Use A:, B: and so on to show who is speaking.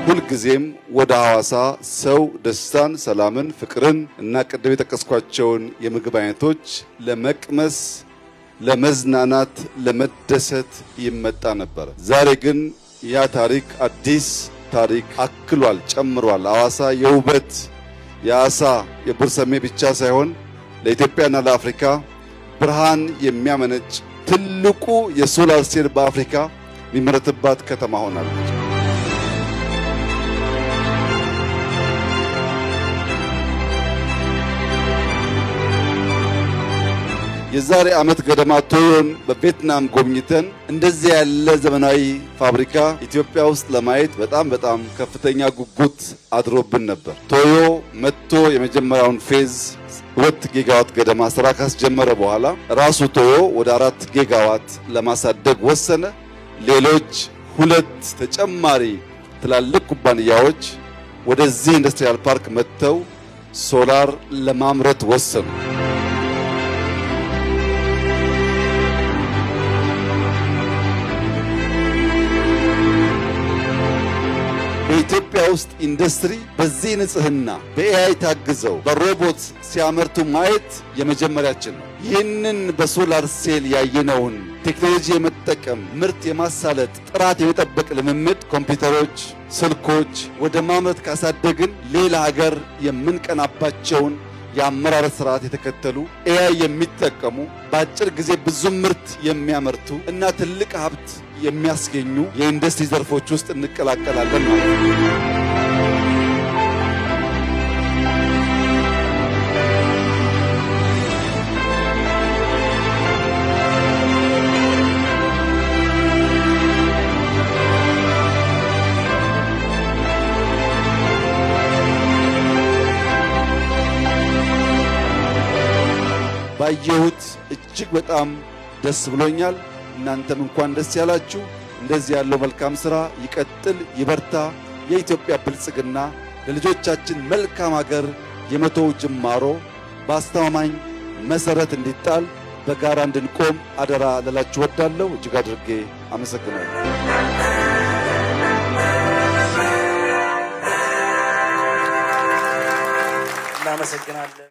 A: ሁልጊዜም ወደ ሐዋሳ ሰው ደስታን፣ ሰላምን፣ ፍቅርን እና ቅድም የጠቀስኳቸውን የምግብ አይነቶች ለመቅመስ፣ ለመዝናናት፣ ለመደሰት ይመጣ ነበር። ዛሬ ግን ያ ታሪክ አዲስ ታሪክ አክሏል፣ ጨምሯል። ሐዋሳ የውበት የአሳ የቡርሰሜ ብቻ ሳይሆን ለኢትዮጵያና ለአፍሪካ ብርሃን የሚያመነጭ ትልቁ የሶላር ሴል በአፍሪካ የሚመረትባት ከተማ ሆናለች። የዛሬ ዓመት ገደማ ቶዮን በቪየትናም ጎብኝተን እንደዚህ ያለ ዘመናዊ ፋብሪካ ኢትዮጵያ ውስጥ ለማየት በጣም ከፍተኛ ጉጉት አድሮብን ነበር። ቶዮ መጥቶ የመጀመሪያውን ፌዝ 2 ጊጋዋት ገደማ ስራ ካስጀመረ በኋላ ራሱ ቶዮ ወደ 4 ጊጋዋት ለማሳደግ ወሰነ። ሌሎች 2 ተጨማሪ ትላልቅ ኩባንያዎች ወደዚህ ኢንዱስትሪያል ፓርክ መጥተው ሶላር ለማምረት ወሰኑ። በኢትዮጵያ ውስጥ ኢንዱስትሪ በዚህ ንጽህና በኤአይ ታግዘው በሮቦት ሲያመርቱ ማየት የመጀመሪያችን ነው። ይህንን በሶላር ሴል ያየነውን ቴክኖሎጂ የመጠቀም ምርት የማሳለጥ ጥራት የመጠበቅ ልምምድ ኮምፒውተሮች፣ ስልኮች ወደ ማምረት ካሳደግን ሌላ ሀገር የምንቀናባቸውን የአመራረት ስርዓት የተከተሉ ኤአይ የሚጠቀሙ በአጭር ጊዜ ብዙ ምርት የሚያመርቱ እና ትልቅ ሀብት የሚያስገኙ የኢንዱስትሪ ዘርፎች ውስጥ እንቀላቀላለን ማለት ነው። ባየሁት እጅግ በጣም ደስ ብሎኛል። እናንተም እንኳን ደስ ያላችሁ። እንደዚህ ያለው መልካም ሥራ ይቀጥል፣ ይበርታ። የኢትዮጵያ ብልጽግና ለልጆቻችን መልካም ሀገር የመቶው ጅማሮ በአስተማማኝ መሰረት እንዲጣል በጋራ እንድንቆም አደራ ልላችሁ እወዳለሁ። እጅግ አድርጌ አመሰግናለሁ።
B: እናመሰግናለን።